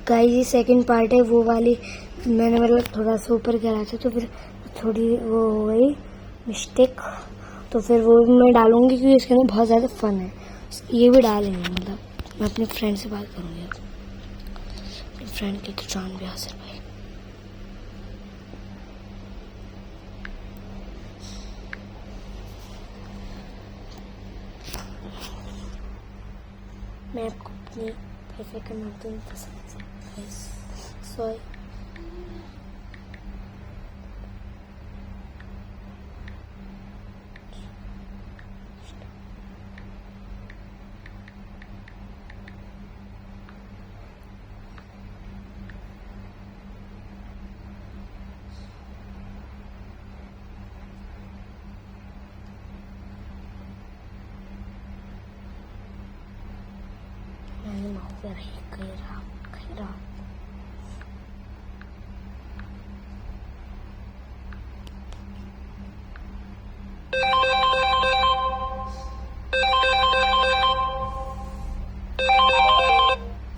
Guys ये second part है, वो वाली मैंने मतलब थोड़ा सा ऊपर करा था तो फिर थोड़ी वो हो गई मिस्टेक, तो फिर वो भी मैं डालूंगी क्योंकि इसके अंदर बहुत ज़्यादा फन है। ये भी डालेंगे, मतलब मैं अपने फ्रेंड से बात करूँगी, अपने फ्रेंड की तो जान भी हासिल भाई। मैं आपको अपनी वाईफाई का नाम तो नहीं पसंद है, सॉरी। मैंने माफ कर रही खैरा।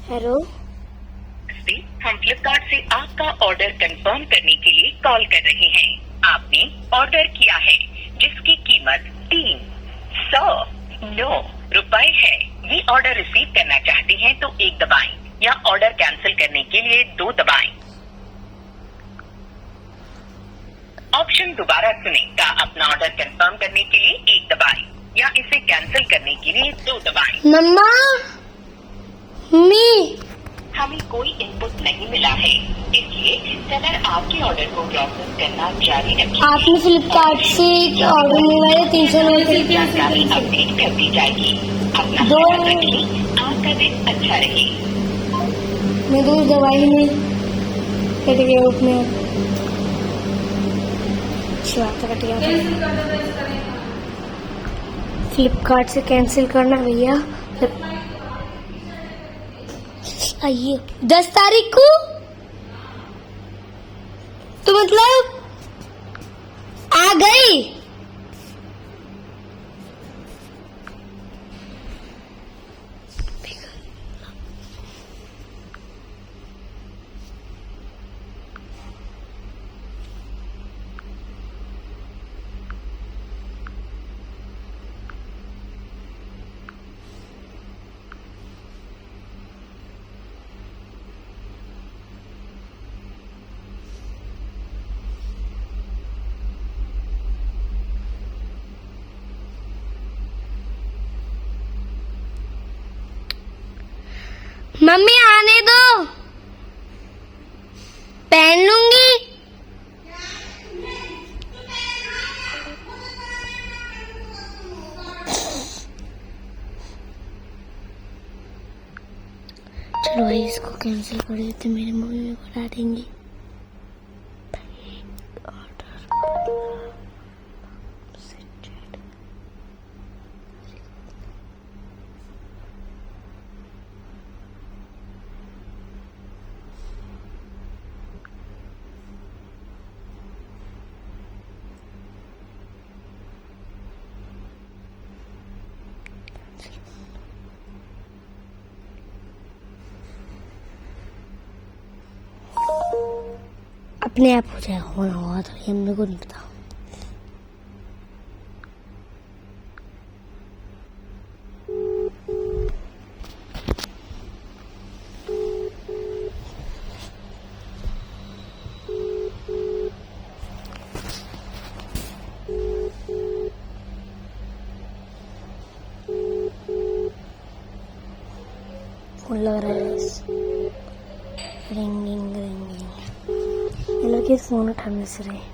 हेलो, हम फ्लिपकार्ट से आपका ऑर्डर कंफर्म करने के लिए कॉल कर रहे हैं। आपने ऑर्डर किया है जिसकी कीमत 309 रुपए है। ये ऑर्डर रिसीव करना चाहते हैं तो 1 दबाएं या ऑर्डर कैंसिल करने के लिए 2 दबाएं। ऑप्शन दोबारा सुने का अपना ऑर्डर कंफर्म करने के लिए 1 दबाएं या इसे कैंसिल करने के लिए 2 दबाएं। मम्मा, मम्मी, हमें कोई इनपुट नहीं मिला है, इसलिए सेलर आपके ऑर्डर को प्रोसेस करना जारी रखें। आपने फ्लिपकार्ट से ऑर्डर मंगवाया 309 जानकारी अपडेट कर दी जाएगी। अपना दो ख्याल रखें, आपका दिन अच्छा रहे। मैं दूर दवाई में कट गया उसमें, अच्छी बात है, कट गया। फ्लिपकार्ट से कैंसिल करना भैया, आइए 10 तारीख को, तो मतलब आ गई। मम्मी आने दो, पहन लूंगी। चलो भाई इसको कैंसिल कर देते, मेरी मम्मी मेरे को हटा देंगी। अपने आप हो जाएगा, होना होगा तो ये मेरे को नहीं पता। फोन लग रहा है, रिंगिंग रिंगिंग, ये लड़के फोन उठाने से रहे।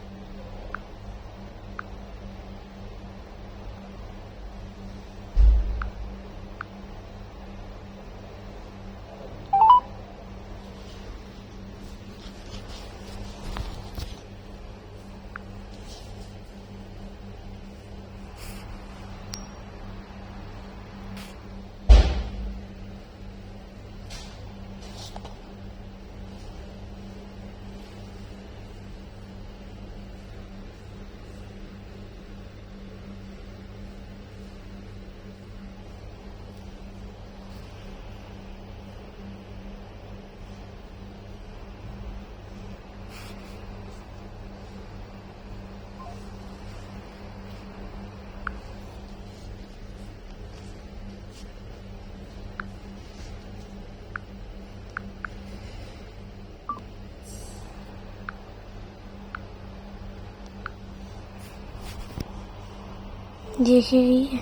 देखिए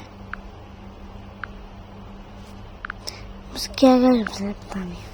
उसको क्या कर सकता नहीं।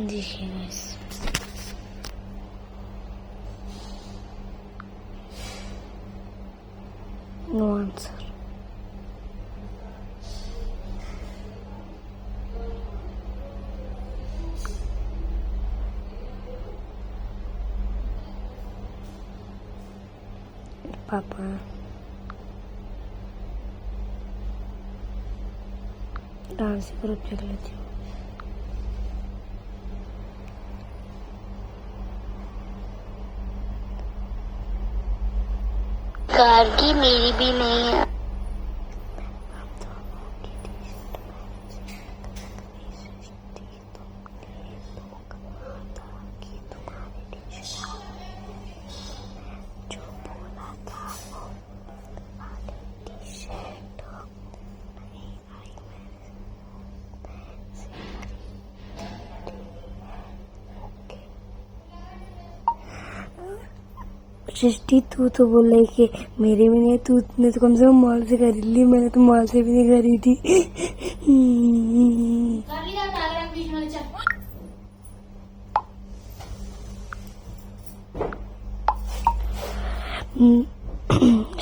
देखिए गाइस नो आंसर। पापा डांस करो देख लेती हूँ। कार की मेरी भी नहीं है। सृष्टि तू तो बोल रही कि मेरी भी नहीं है, तूने तो कम से कम मॉल से खरीद ली, मैंने तो मॉल से भी नहीं खरीदी।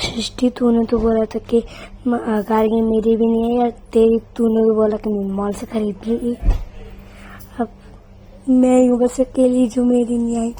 सृष्टि तूने तो बोला था कि गाड़ी मेरी भी नहीं है यार, तेरी तूने तो बोला कि मैं मॉल से खरीद ली। अब मैं यूँ बस अकेली जो मेरी नहीं आई।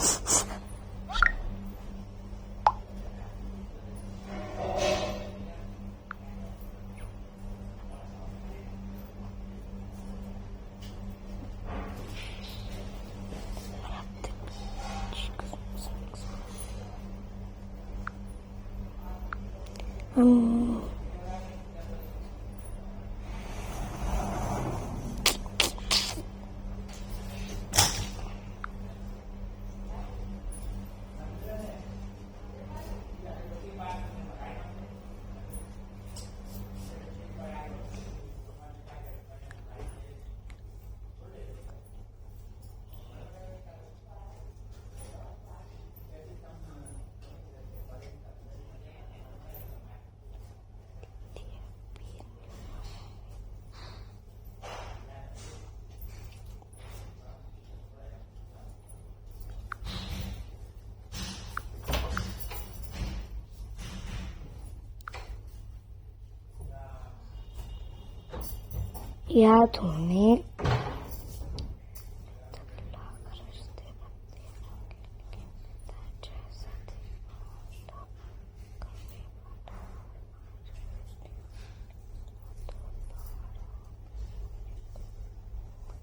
याद होने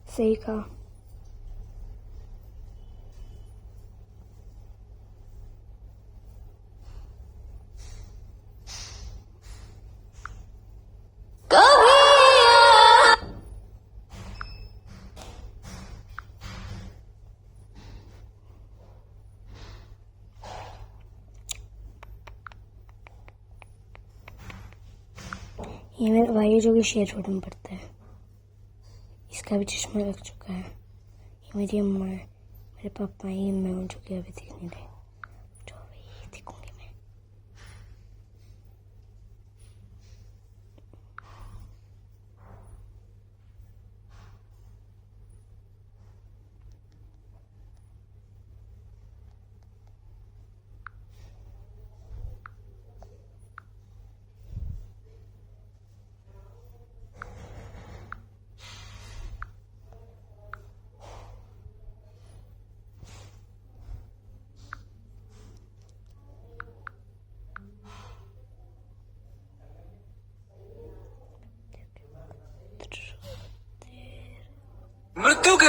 सही कहा। ये मेरा भाई है जो कि शेयर रोड में पड़ता है, इसका भी चश्मा लग चुका है। ये मेरी अम्मा है, मेरे पापा ही मैं हूँ जो कि अभी दिख नहीं रहे, जो अभी दिखूंगी मैं।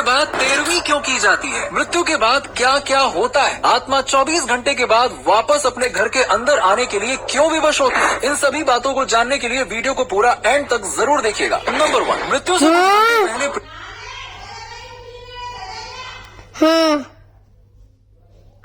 बाद 13वीं क्यों की जाती है? मृत्यु के बाद क्या क्या होता है? आत्मा 24 घंटे के बाद वापस अपने घर के अंदर आने के लिए क्यों विवश होती है? इन सभी बातों को जानने के लिए वीडियो को पूरा एंड तक जरूर देखिएगा। नंबर 1, मृत्यु से पहले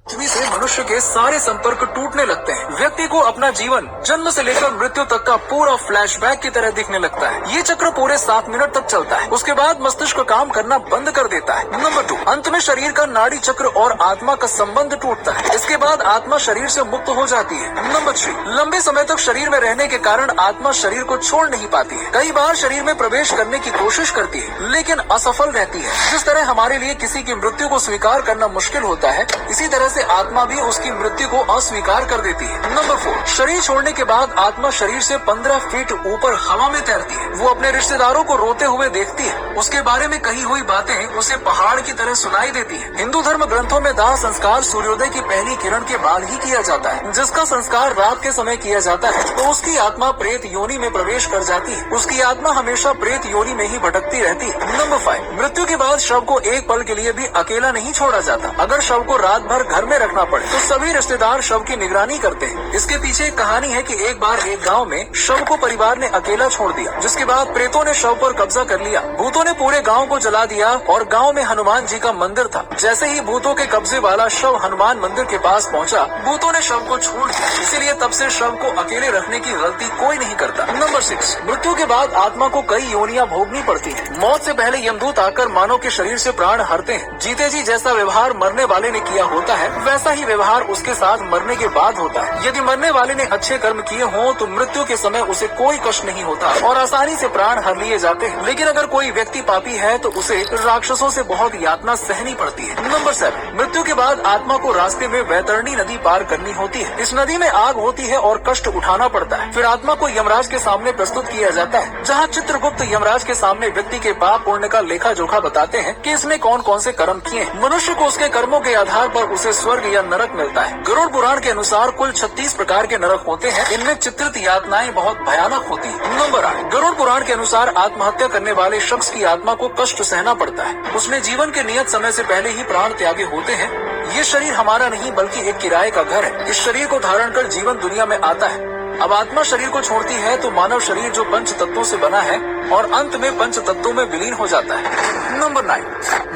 पृथ्वी से मनुष्य के सारे संपर्क टूटने लगते हैं। व्यक्ति को अपना जीवन जन्म से लेकर मृत्यु तक का पूरा फ्लैशबैक की तरह दिखने लगता है। ये चक्र पूरे 7 मिनट तक चलता है। उसके बाद मस्तिष्क काम करना बंद कर देता है। नंबर 2, अंत में शरीर का नाड़ी चक्र और आत्मा का संबंध टूटता है। इसके बाद आत्मा शरीर से मुक्त हो जाती है। नंबर 3, लंबे समय तक शरीर में रहने के कारण आत्मा शरीर को छोड़ नहीं पाती है। कई बार शरीर में प्रवेश करने की कोशिश करती है लेकिन असफल रहती है। जिस तरह हमारे लिए किसी की मृत्यु को स्वीकार करना मुश्किल होता है, इसी तरह से आत्मा भी उसकी मृत्यु को अस्वीकार कर देती है। नंबर 4, शरीर छोड़ने के बाद आत्मा शरीर से 15 फीट ऊपर हवा में तैरती है। वो अपने रिश्तेदारों को रोते हुए देखती है। उसके बारे में कही हुई बातें उसे पहाड़ की तरह सुनाई देती है। हिंदू धर्म ग्रंथों में दाह संस्कार सूर्योदय की पहली किरण के बाद ही किया जाता है। जिसका संस्कार रात के समय किया जाता है तो उसकी आत्मा प्रेत योनि में प्रवेश कर जाती है। उसकी आत्मा हमेशा प्रेत योनि में ही भटकती रहती है। नंबर 5, मृत्यु के बाद शव को एक पल के लिए भी अकेला नहीं छोड़ा जाता। अगर शव को रात भर घर में रखना पड़े तो सभी रिश्तेदार शव की निगरानी करते हैं। इसके पीछे एक कहानी है कि एक बार एक गांव में शव को परिवार ने अकेला छोड़ दिया, जिसके बाद प्रेतों ने शव पर कब्जा कर लिया। भूतों ने पूरे गांव को जला दिया और गांव में हनुमान जी का मंदिर था। जैसे ही भूतों के कब्जे वाला शव हनुमान मंदिर के पास पहुंचा, भूतों ने शव को छोड़ दिया। इसीलिए तब से शव को अकेले रखने की गलती कोई नहीं करता। नंबर 6, मृत्यु के बाद आत्मा को कई योनियां भोगनी पड़ती है। मौत से पहले यमदूत आकर मानव के शरीर से प्राण हरते हैं। जीते जी जैसा व्यवहार मरने वाले ने किया होता है, वैसा ही व्यवहार उसके साथ मरने के बाद होता है। यदि मरने वाले ने अच्छे कर्म किए हों तो मृत्यु के समय उसे कोई कष्ट नहीं होता और आसानी से प्राण हर लिए जाते हैं। लेकिन अगर कोई व्यक्ति पापी है तो उसे राक्षसों से बहुत यातना सहनी पड़ती है। नंबर 7, मृत्यु के बाद आत्मा को रास्ते में वैतरणी नदी पार करनी होती है। इस नदी में आग होती है और कष्ट उठाना पड़ता है। फिर आत्मा को यमराज के सामने प्रस्तुत किया जाता है, जहाँ चित्रगुप्त यमराज के सामने व्यक्ति के पाप पुण्य का लेखा जोखा बताते हैं कि इसने कौन कौन से कर्म किए। मनुष्य को उसके कर्मों के आधार पर उसे स्वर्ग या नरक मिलता है। गरुड़ पुराण के अनुसार कुल 36 प्रकार के नरक होते हैं। इनमें चित्रित यातनाएं बहुत भयानक होती है। नंबर 8, गरुड़ पुराण के अनुसार आत्महत्या करने वाले शख्स की आत्मा को कष्ट सहना पड़ता है। उसने जीवन के नियत समय से पहले ही प्राण त्यागे होते हैं। ये शरीर हमारा नहीं बल्कि एक किराए का घर है। इस शरीर को धारण कर जीवन दुनिया में आता है। अब आत्मा शरीर को छोड़ती है तो मानव शरीर जो पंच तत्वों से बना है और अंत में पंच तत्वों में विलीन हो जाता है। नंबर 9,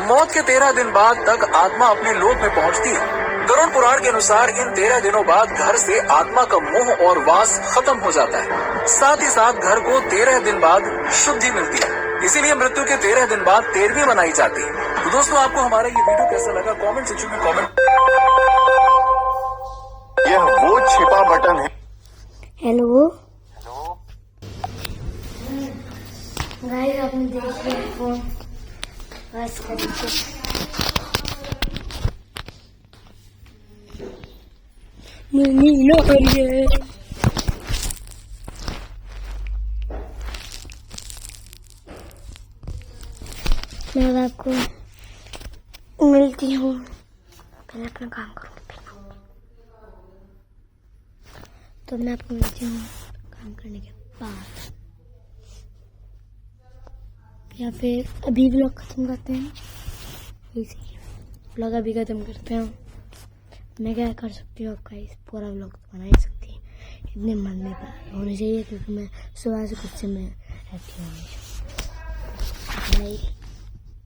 मौत के 13 दिन बाद तक आत्मा अपने लोक में पहुंचती है। गरुड़ पुराण के अनुसार इन 13 दिनों बाद घर से आत्मा का मोह और वास खत्म हो जाता है। साथ ही साथ घर को 13 दिन बाद शुद्धि मिलती है। इसीलिए मृत्यु के 13 दिन बाद 13वीं मनाई जाती है। तो दोस्तों, आपको हमारा ये वीडियो कैसा लगा कमेंट सेक्शन में कमेंट। यह वो छिपा बटन है। हेलो गाइस, आपने देख लिया फोन बस करके। नहीं ना करिए। मैं आपको मिलती हूँ, पहले अपना काम करूँगी तो मैं आपको मिलती हूँ काम करने के बाद, या फिर अभी व्लॉग खत्म करते हैं। इसी व्लॉग अभी खत्म करते हैं। मैं क्या कर सकती हूँ, आपका इस पूरा व्लॉग तो बना ही सकती, इतने मन में होने चाहिए क्योंकि मैं सुबह से कुछ से मैं रहती हूँ।